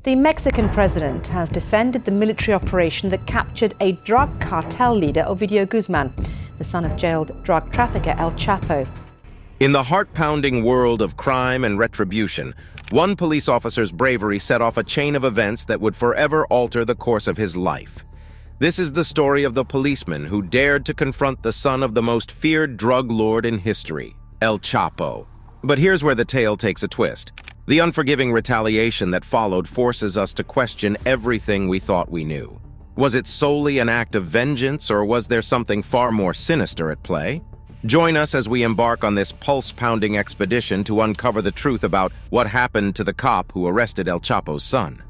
The Mexican president has defended the military operation that captured a drug cartel leader, Ovidio Guzman, the son of jailed drug trafficker El Chapo. In the heart-pounding world of crime and retribution, one police officer's bravery set off a chain of events that would forever alter the course of his life. This is the story of the policeman who dared to confront the son of the most feared drug lord in history, El Chapo. But here's where the tale takes a twist. The unforgiving retaliation that followed forces us to question everything we thought we knew. Was it solely an act of vengeance, or was there something far more sinister at play? Join us as we embark on this pulse-pounding expedition to uncover the truth about what happened to the cop who arrested El Chapo's son.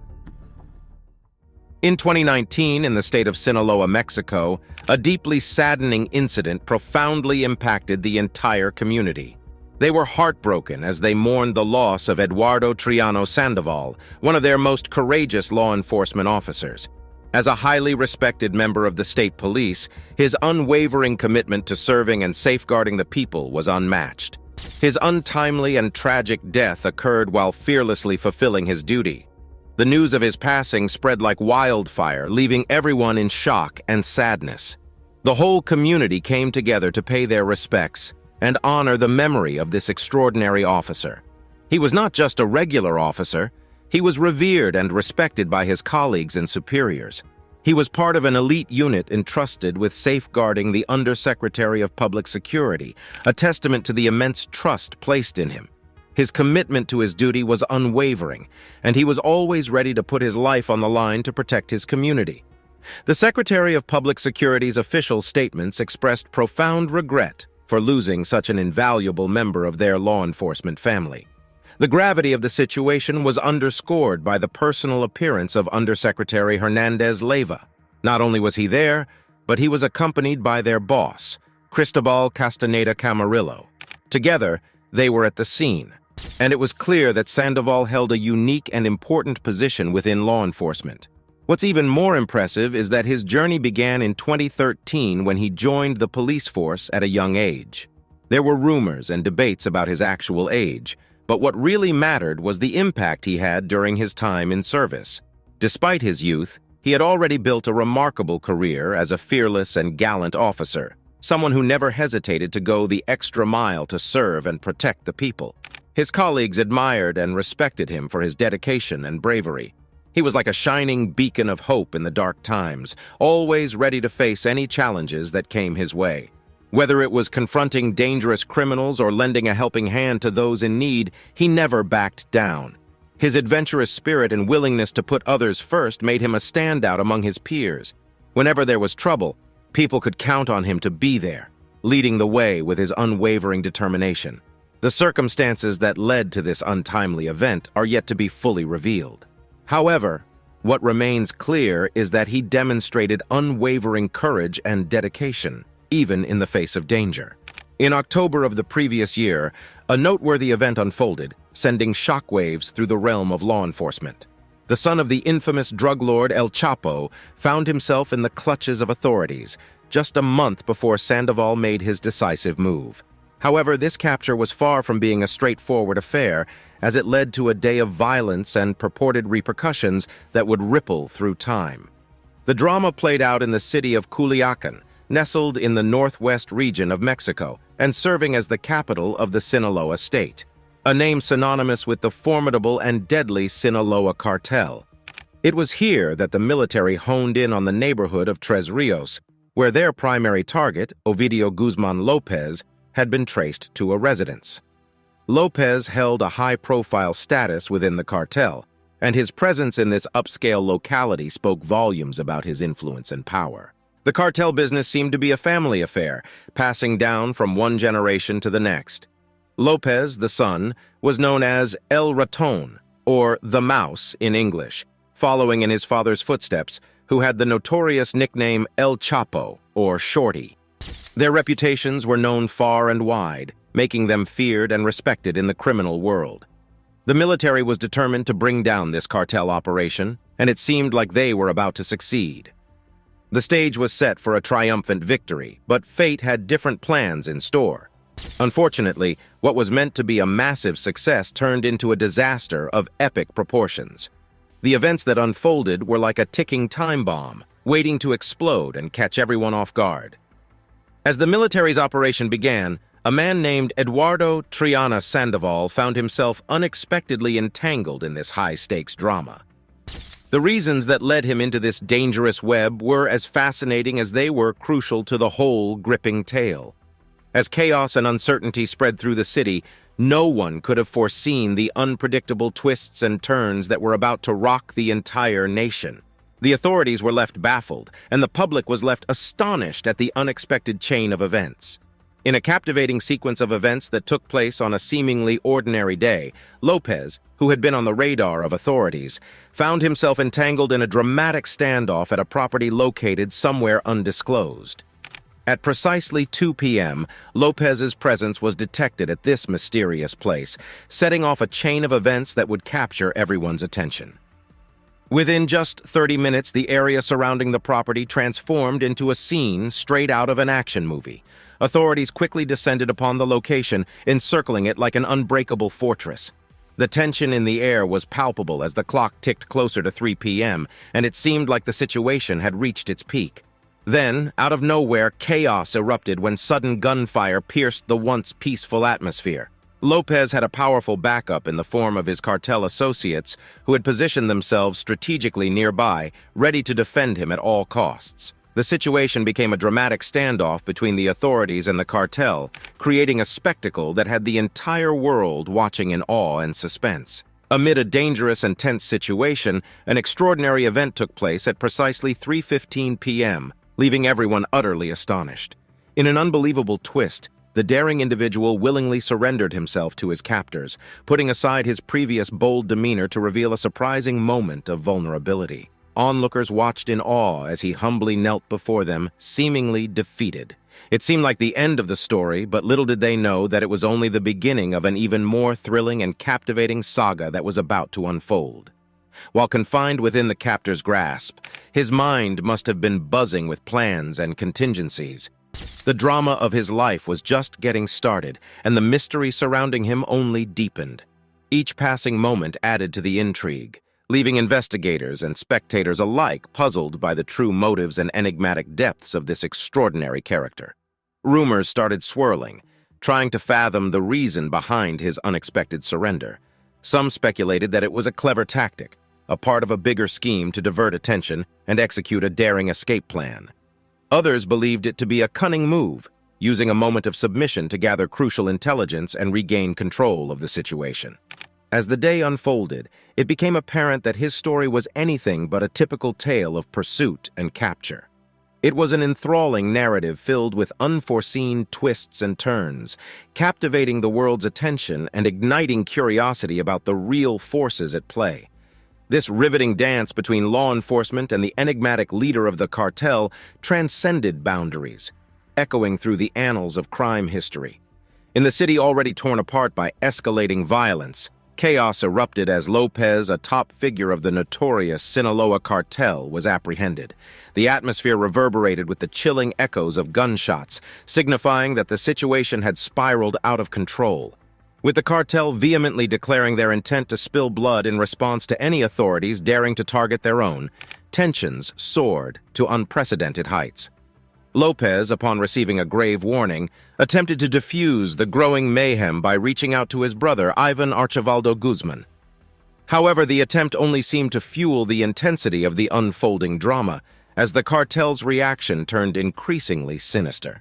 In 2019, in the state of Sinaloa, Mexico, a deeply saddening incident profoundly impacted the entire community. They were heartbroken as they mourned the loss of Eduardo Triano Sandoval, one of their most courageous law enforcement officers. As a highly respected member of the state police, his unwavering commitment to serving and safeguarding the people was unmatched. His untimely and tragic death occurred while fearlessly fulfilling his duty. The news of his passing spread like wildfire, leaving everyone in shock and sadness. The whole community came together to pay their respects and honor the memory of this extraordinary officer. He was not just a regular officer, he was revered and respected by his colleagues and superiors. He was part of an elite unit entrusted with safeguarding the Undersecretary of Public Security, a testament to the immense trust placed in him. His commitment to his duty was unwavering, and he was always ready to put his life on the line to protect his community. The Secretary of Public Security's official statements expressed profound regret for losing such an invaluable member of their law enforcement family. The gravity of the situation was underscored by the personal appearance of Undersecretary Hernandez Leyva. Not only was he there, but he was accompanied by their boss, Cristobal Castaneda Camarillo. Together, they were at the scene, and it was clear that Sandoval held a unique and important position within law enforcement. What's even more impressive is that his journey began in 2013 when he joined the police force at a young age. There were rumors and debates about his actual age, but what really mattered was the impact he had during his time in service. Despite his youth, he had already built a remarkable career as a fearless and gallant officer, someone who never hesitated to go the extra mile to serve and protect the people. His colleagues admired and respected him for his dedication and bravery. He was like a shining beacon of hope in the dark times, always ready to face any challenges that came his way. Whether it was confronting dangerous criminals or lending a helping hand to those in need, he never backed down. His adventurous spirit and willingness to put others first made him a standout among his peers. Whenever there was trouble, people could count on him to be there, leading the way with his unwavering determination. The circumstances that led to this untimely event are yet to be fully revealed. However, what remains clear is that he demonstrated unwavering courage and dedication, even in the face of danger. In October of the previous year, a noteworthy event unfolded, sending shockwaves through the realm of law enforcement. The son of the infamous drug lord El Chapo found himself in the clutches of authorities, just a month before Sandoval made his decisive move. However, this capture was far from being a straightforward affair, as it led to a day of violence and purported repercussions that would ripple through time. The drama played out in the city of Culiacan, nestled in the northwest region of Mexico and serving as the capital of the Sinaloa state, a name synonymous with the formidable and deadly Sinaloa cartel. It was here that the military honed in on the neighborhood of Tres Rios, where their primary target, Ovidio Guzman Lopez, had been traced to a residence. Lopez held a high-profile status within the cartel, and his presence in this upscale locality spoke volumes about his influence and power. The cartel business seemed to be a family affair, passing down from one generation to the next. Lopez, the son, was known as El Raton, or the Mouse in English, following in his father's footsteps, who had the notorious nickname El Chapo, or Shorty. Their reputations were known far and wide, making them feared and respected in the criminal world. The military was determined to bring down this cartel operation, and it seemed like they were about to succeed. The stage was set for a triumphant victory, but fate had different plans in store. Unfortunately, what was meant to be a massive success turned into a disaster of epic proportions. The events that unfolded were like a ticking time bomb, waiting to explode and catch everyone off guard. As the military's operation began, a man named Eduardo Triana Sandoval found himself unexpectedly entangled in this high-stakes drama. The reasons that led him into this dangerous web were as fascinating as they were crucial to the whole gripping tale. As chaos and uncertainty spread through the city, no one could have foreseen the unpredictable twists and turns that were about to rock the entire nation. The authorities were left baffled, and the public was left astonished at the unexpected chain of events. In a captivating sequence of events that took place on a seemingly ordinary day, Lopez, who had been on the radar of authorities, found himself entangled in a dramatic standoff at a property located somewhere undisclosed. At precisely 2 p.m., Lopez's presence was detected at this mysterious place, setting off a chain of events that would capture everyone's attention. Within just 30 minutes, the area surrounding the property transformed into a scene straight out of an action movie. Authorities quickly descended upon the location, encircling it like an unbreakable fortress. The tension in the air was palpable as the clock ticked closer to 3 p.m., and it seemed like the situation had reached its peak. Then, out of nowhere, chaos erupted when sudden gunfire pierced the once peaceful atmosphere. Lopez had a powerful backup in the form of his cartel associates who had positioned themselves strategically nearby, ready to defend him at all costs. The situation became a dramatic standoff between the authorities and the cartel, creating a spectacle that had the entire world watching in awe and suspense. Amid a dangerous and tense situation, an extraordinary event took place at precisely 3:15 p.m., leaving everyone utterly astonished. In an unbelievable twist, the daring individual willingly surrendered himself to his captors, putting aside his previous bold demeanor to reveal a surprising moment of vulnerability. Onlookers watched in awe as he humbly knelt before them, seemingly defeated. It seemed like the end of the story, but little did they know that it was only the beginning of an even more thrilling and captivating saga that was about to unfold. While confined within the captor's grasp, his mind must have been buzzing with plans and contingencies. The drama of his life was just getting started, and the mystery surrounding him only deepened. Each passing moment added to the intrigue, leaving investigators and spectators alike puzzled by the true motives and enigmatic depths of this extraordinary character. Rumors started swirling, trying to fathom the reason behind his unexpected surrender. Some speculated that it was a clever tactic, a part of a bigger scheme to divert attention and execute a daring escape plan. Others believed it to be a cunning move, using a moment of submission to gather crucial intelligence and regain control of the situation. As the day unfolded, it became apparent that his story was anything but a typical tale of pursuit and capture. It was an enthralling narrative filled with unforeseen twists and turns, captivating the world's attention and igniting curiosity about the real forces at play. This riveting dance between law enforcement and the enigmatic leader of the cartel transcended boundaries, echoing through the annals of crime history. In the city already torn apart by escalating violence, chaos erupted as Lopez, a top figure of the notorious Sinaloa cartel, was apprehended. The atmosphere reverberated with the chilling echoes of gunshots, signifying that the situation had spiraled out of control. With the cartel vehemently declaring their intent to spill blood in response to any authorities daring to target their own, tensions soared to unprecedented heights. Lopez, upon receiving a grave warning, attempted to defuse the growing mayhem by reaching out to his brother, Ivan Archibaldo Guzman. However, the attempt only seemed to fuel the intensity of the unfolding drama, as the cartel's reaction turned increasingly sinister.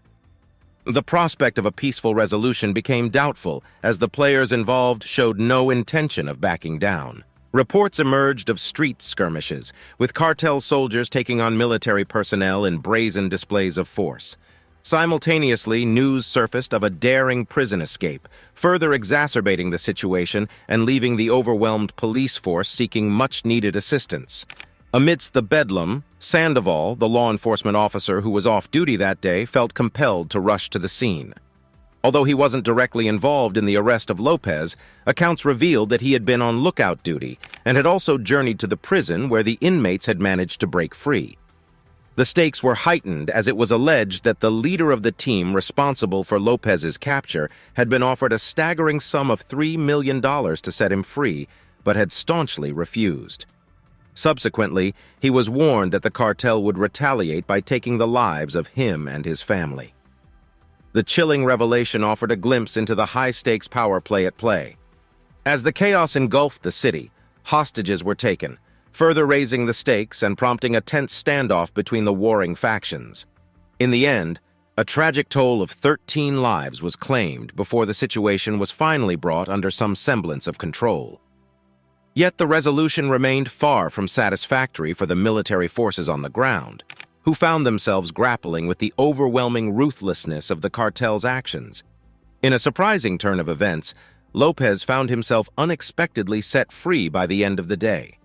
The prospect of a peaceful resolution became doubtful, as the players involved showed no intention of backing down. Reports emerged of street skirmishes, with cartel soldiers taking on military personnel in brazen displays of force. Simultaneously, news surfaced of a daring prison escape, further exacerbating the situation and leaving the overwhelmed police force seeking much-needed assistance. Amidst the bedlam, Sandoval, the law enforcement officer who was off duty that day, felt compelled to rush to the scene. Although he wasn't directly involved in the arrest of Lopez, accounts revealed that he had been on lookout duty and had also journeyed to the prison where the inmates had managed to break free. The stakes were heightened as it was alleged that the leader of the team responsible for Lopez's capture had been offered a staggering sum of $3 million to set him free, but had staunchly refused. Subsequently, he was warned that the cartel would retaliate by taking the lives of him and his family. The chilling revelation offered a glimpse into the high-stakes power play at play. As the chaos engulfed the city, hostages were taken, further raising the stakes and prompting a tense standoff between the warring factions. In the end, a tragic toll of 13 lives was claimed before the situation was finally brought under some semblance of control. Yet the resolution remained far from satisfactory for the military forces on the ground, who found themselves grappling with the overwhelming ruthlessness of the cartel's actions. In a surprising turn of events, Lopez found himself unexpectedly set free by the end of the day.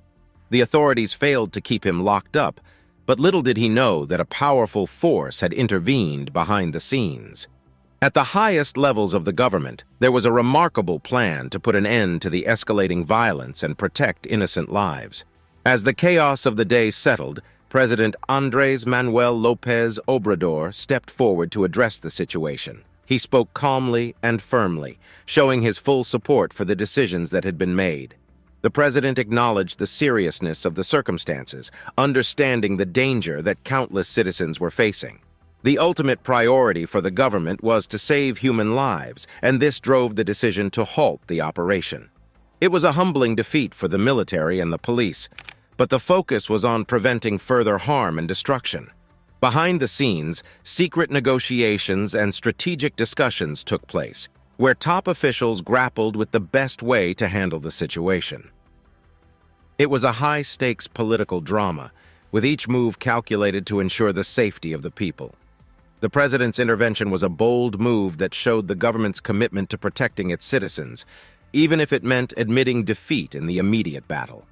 The authorities failed to keep him locked up, but little did he know that a powerful force had intervened behind the scenes. At the highest levels of the government, there was a remarkable plan to put an end to the escalating violence and protect innocent lives. As the chaos of the day settled, President Andrés Manuel López Obrador stepped forward to address the situation. He spoke calmly and firmly, showing his full support for the decisions that had been made. The president acknowledged the seriousness of the circumstances, understanding the danger that countless citizens were facing. The ultimate priority for the government was to save human lives, and this drove the decision to halt the operation. It was a humbling defeat for the military and the police, but the focus was on preventing further harm and destruction. Behind the scenes, secret negotiations and strategic discussions took place, where top officials grappled with the best way to handle the situation. It was a high-stakes political drama, with each move calculated to ensure the safety of the people. The president's intervention was a bold move that showed the government's commitment to protecting its citizens, even if it meant admitting defeat in the immediate battle.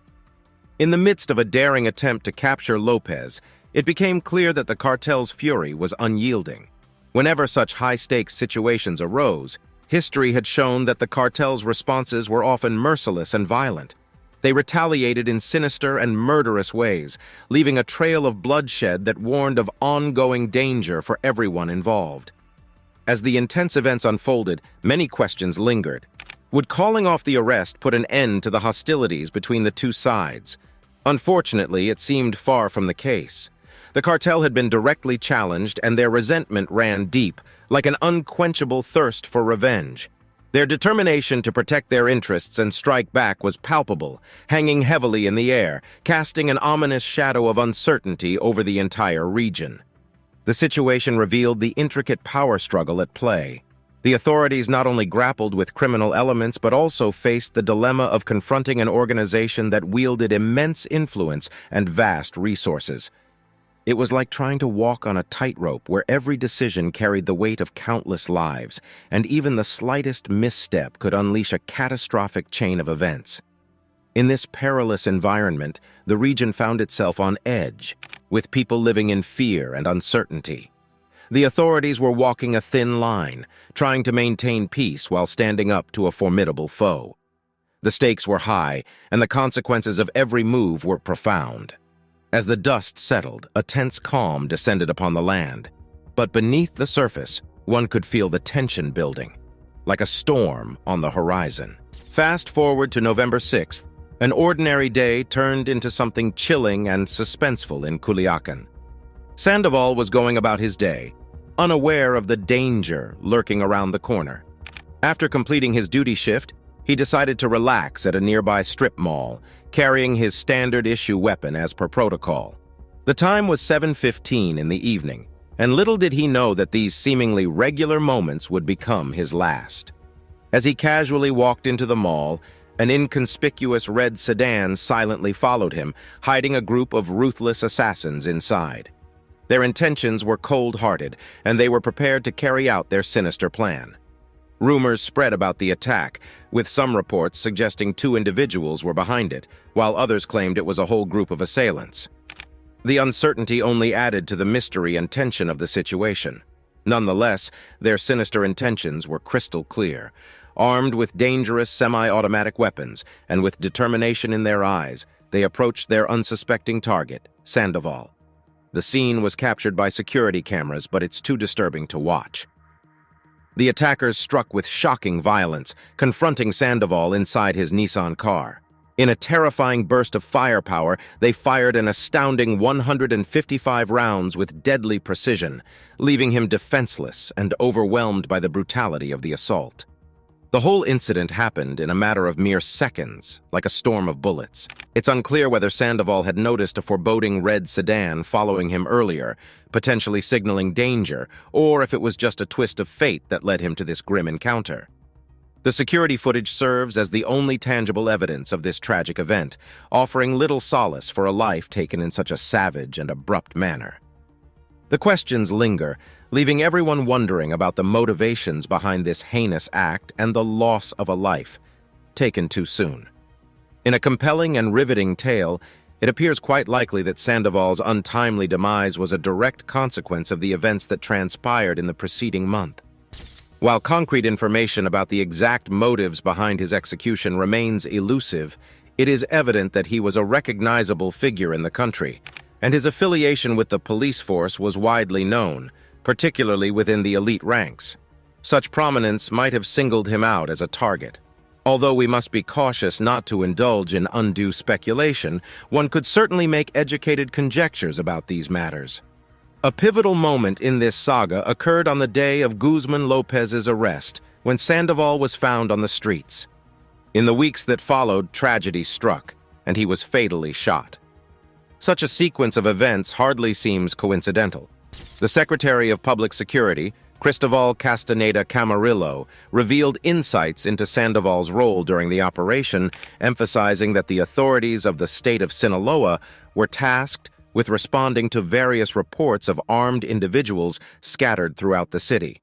In the midst of a daring attempt to capture Lopez, it became clear that the cartel's fury was unyielding. Whenever such high-stakes situations arose, history had shown that the cartel's responses were often merciless and violent. They retaliated in sinister and murderous ways, leaving a trail of bloodshed that warned of ongoing danger for everyone involved. As the intense events unfolded, many questions lingered. Would calling off the arrest put an end to the hostilities between the two sides? Unfortunately, it seemed far from the case. The cartel had been directly challenged, and their resentment ran deep, like an unquenchable thirst for revenge. Their determination to protect their interests and strike back was palpable, hanging heavily in the air, casting an ominous shadow of uncertainty over the entire region. The situation revealed the intricate power struggle at play. The authorities not only grappled with criminal elements but also faced the dilemma of confronting an organization that wielded immense influence and vast resources. It was like trying to walk on a tightrope where every decision carried the weight of countless lives, and even the slightest misstep could unleash a catastrophic chain of events. In this perilous environment, the region found itself on edge, with people living in fear and uncertainty. The authorities were walking a thin line, trying to maintain peace while standing up to a formidable foe. The stakes were high, and the consequences of every move were profound. As the dust settled, a tense calm descended upon the land. But beneath the surface, one could feel the tension building, like a storm on the horizon. Fast forward to November 6th, an ordinary day turned into something chilling and suspenseful in Culiacan. Sandoval was going about his day, unaware of the danger lurking around the corner. After completing his duty shift, he decided to relax at a nearby strip mall, carrying his standard-issue weapon as per protocol. The time was 7:15 in the evening, and little did he know that these seemingly regular moments would become his last. As he casually walked into the mall, an inconspicuous red sedan silently followed him, hiding a group of ruthless assassins inside. Their intentions were cold-hearted, and they were prepared to carry out their sinister plan. Rumors spread about the attack, with some reports suggesting 2 individuals were behind it, while others claimed it was a whole group of assailants. The uncertainty only added to the mystery and tension of the situation. Nonetheless, their sinister intentions were crystal clear. Armed with dangerous semi-automatic weapons, and with determination in their eyes, they approached their unsuspecting target, Sandoval. The scene was captured by security cameras, but it's too disturbing to watch. The attackers struck with shocking violence, confronting Sandoval inside his Nissan car. In a terrifying burst of firepower, they fired an astounding 155 rounds with deadly precision, leaving him defenseless and overwhelmed by the brutality of the assault. The whole incident happened in a matter of mere seconds, like a storm of bullets. It's unclear whether Sandoval had noticed a foreboding red sedan following him earlier, potentially signaling danger, or if it was just a twist of fate that led him to this grim encounter. The security footage serves as the only tangible evidence of this tragic event, offering little solace for a life taken in such a savage and abrupt manner. The questions linger, leaving everyone wondering about the motivations behind this heinous act and the loss of a life, taken too soon. In a compelling and riveting tale, it appears quite likely that Sandoval's untimely demise was a direct consequence of the events that transpired in the preceding month. While concrete information about the exact motives behind his execution remains elusive, it is evident that he was a recognizable figure in the country, and his affiliation with the police force was widely known, particularly within the elite ranks. Such prominence might have singled him out as a target. Although we must be cautious not to indulge in undue speculation, one could certainly make educated conjectures about these matters. A pivotal moment in this saga occurred on the day of Guzman Lopez's arrest, when Sandoval was found on the streets. In the weeks that followed, tragedy struck, and he was fatally shot. Such a sequence of events hardly seems coincidental. The Secretary of Public Security, Cristobal Castaneda Camarillo, revealed insights into Sandoval's role during the operation, emphasizing that the authorities of the state of Sinaloa were tasked with responding to various reports of armed individuals scattered throughout the city.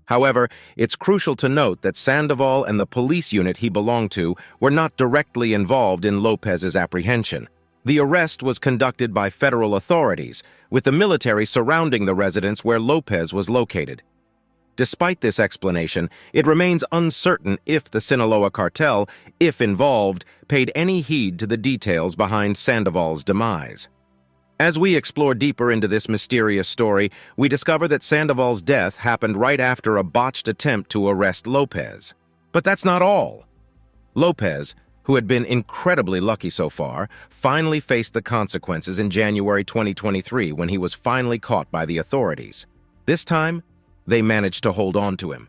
However, it's crucial to note that Sandoval and the police unit he belonged to were not directly involved in Lopez's apprehension. The arrest was conducted by federal authorities, with the military surrounding the residence where Lopez was located. Despite this explanation, it remains uncertain if the Sinaloa cartel, if involved, paid any heed to the details behind Sandoval's demise. As we explore deeper into this mysterious story, we discover that Sandoval's death happened right after a botched attempt to arrest Lopez. But that's not all. Lopez, who had been incredibly lucky so far, finally faced the consequences in January 2023 when he was finally caught by the authorities. This time, they managed to hold on to him.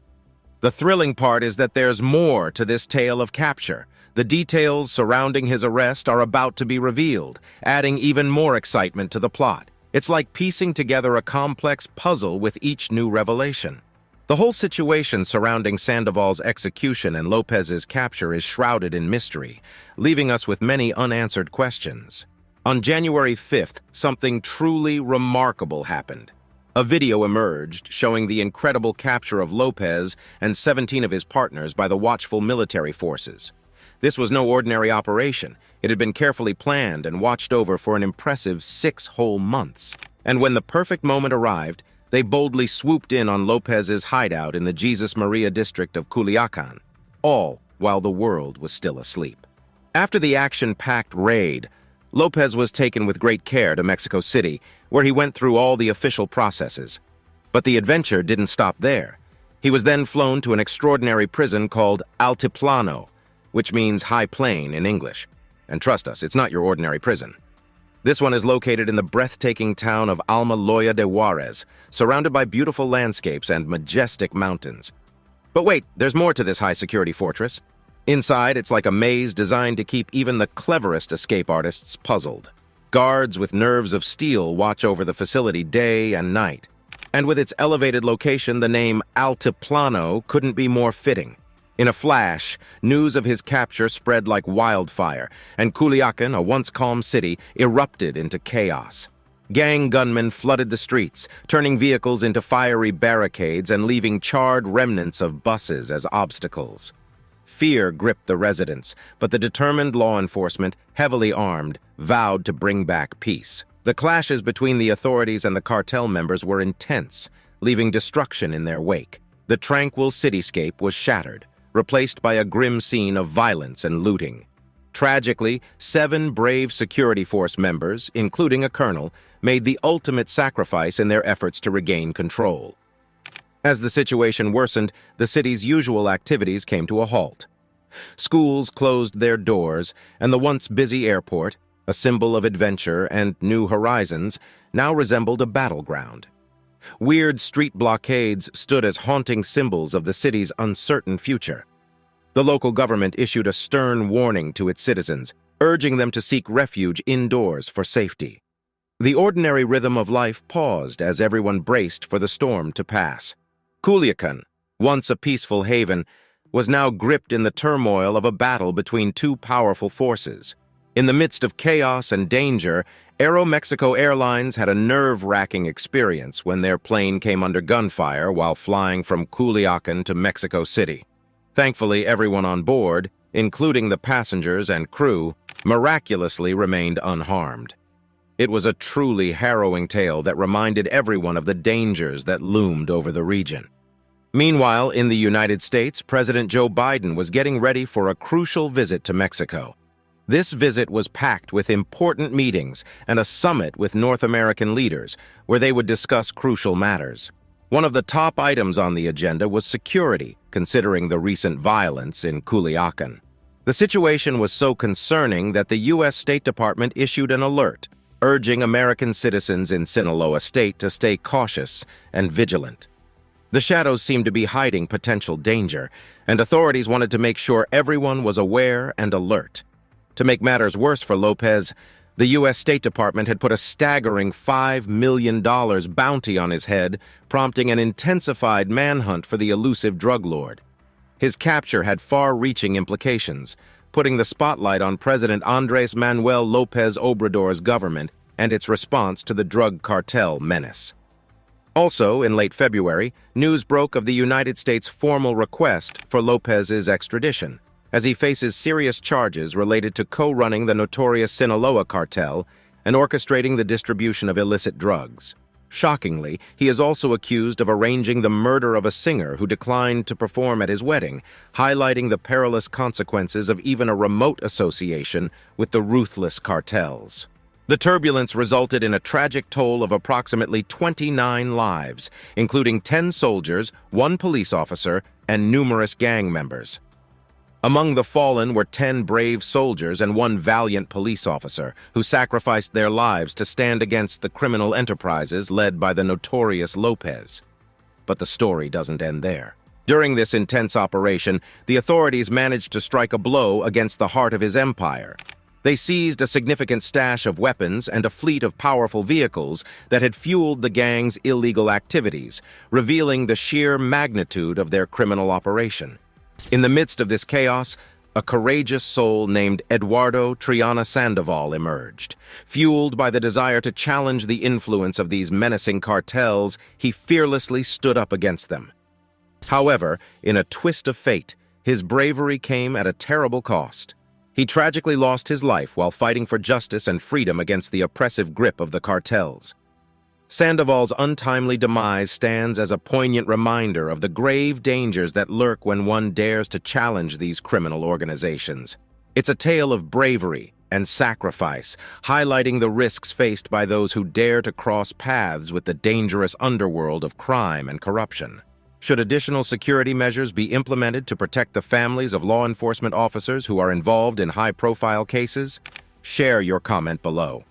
The thrilling part is that there's more to this tale of capture. The details surrounding his arrest are about to be revealed, adding even more excitement to the plot. It's like piecing together a complex puzzle with each new revelation. The whole situation surrounding Sandoval's execution and Lopez's capture is shrouded in mystery, leaving us with many unanswered questions. On January 5th, something truly remarkable happened. A video emerged showing the incredible capture of Lopez and 17 of his partners by the watchful military forces. This was no ordinary operation. It had been carefully planned and watched over for an impressive 6 whole months. And when the perfect moment arrived, they boldly swooped in on Lopez's hideout in the Jesus Maria district of Culiacan, all while the world was still asleep. After the action-packed raid, Lopez was taken with great care to Mexico City, where he went through all the official processes. But the adventure didn't stop there. He was then flown to an extraordinary prison called Altiplano, which means high plain in English. And trust us, it's not your ordinary prison. This one is located in the breathtaking town of Almoloya de Juarez, surrounded by beautiful landscapes and majestic mountains. But wait, there's more to this high-security fortress. Inside, it's like a maze designed to keep even the cleverest escape artists puzzled. Guards with nerves of steel watch over the facility day and night. And with its elevated location, the name Altiplano couldn't be more fitting. In a flash, news of his capture spread like wildfire, and Culiacan, a once calm city, erupted into chaos. Gang gunmen flooded the streets, turning vehicles into fiery barricades and leaving charred remnants of buses as obstacles. Fear gripped the residents, but the determined law enforcement, heavily armed, vowed to bring back peace. The clashes between the authorities and the cartel members were intense, leaving destruction in their wake. The tranquil cityscape was shattered, replaced by a grim scene of violence and looting. Tragically, 7 brave security force members, including a colonel, made the ultimate sacrifice in their efforts to regain control. As the situation worsened, the city's usual activities came to a halt. Schools closed their doors, and the once busy airport, a symbol of adventure and new horizons, now resembled a battleground. Weird street blockades stood as haunting symbols of the city's uncertain future. The local government issued a stern warning to its citizens, urging them to seek refuge indoors for safety. The ordinary rhythm of life paused as everyone braced for the storm to pass. Culiacan, once a peaceful haven, was now gripped in the turmoil of a battle between two powerful forces. In the midst of chaos and danger, Aeromexico Airlines had a nerve-wracking experience when their plane came under gunfire while flying from Culiacan to Mexico City. Thankfully, everyone on board, including the passengers and crew, miraculously remained unharmed. It was a truly harrowing tale that reminded everyone of the dangers that loomed over the region. Meanwhile, in the United States, President Joe Biden was getting ready for a crucial visit to Mexico. This visit was packed with important meetings and a summit with North American leaders, where they would discuss crucial matters. One of the top items on the agenda was security, considering the recent violence in Culiacan. The situation was so concerning that the U.S. State Department issued an alert, urging American citizens in Sinaloa State to stay cautious and vigilant. The shadows seemed to be hiding potential danger, and authorities wanted to make sure everyone was aware and alert. To make matters worse for Lopez, the U.S. State Department had put a staggering $5 million bounty on his head, prompting an intensified manhunt for the elusive drug lord. His capture had far-reaching implications, putting the spotlight on President Andrés Manuel López Obrador's government and its response to the drug cartel menace. Also, in late February, news broke of the United States' formal request for Lopez's extradition, as he faces serious charges related to co-running the notorious Sinaloa cartel and orchestrating the distribution of illicit drugs. Shockingly, he is also accused of arranging the murder of a singer who declined to perform at his wedding, highlighting the perilous consequences of even a remote association with the ruthless cartels. The turbulence resulted in a tragic toll of approximately 29 lives, including 10 soldiers, 1 police officer, and numerous gang members. Among the fallen were 10 brave soldiers and 1 valiant police officer who sacrificed their lives to stand against the criminal enterprises led by the notorious Lopez. But the story doesn't end there. During this intense operation, the authorities managed to strike a blow against the heart of his empire. They seized a significant stash of weapons and a fleet of powerful vehicles that had fueled the gang's illegal activities, revealing the sheer magnitude of their criminal operation. In the midst of this chaos, a courageous soul named Eduardo Triana Sandoval emerged. Fueled by the desire to challenge the influence of these menacing cartels, he fearlessly stood up against them. However, in a twist of fate, his bravery came at a terrible cost. He tragically lost his life while fighting for justice and freedom against the oppressive grip of the cartels. Sandoval's untimely demise stands as a poignant reminder of the grave dangers that lurk when one dares to challenge these criminal organizations. It's a tale of bravery and sacrifice, highlighting the risks faced by those who dare to cross paths with the dangerous underworld of crime and corruption. Should additional security measures be implemented to protect the families of law enforcement officers who are involved in high-profile cases? Share your comment below.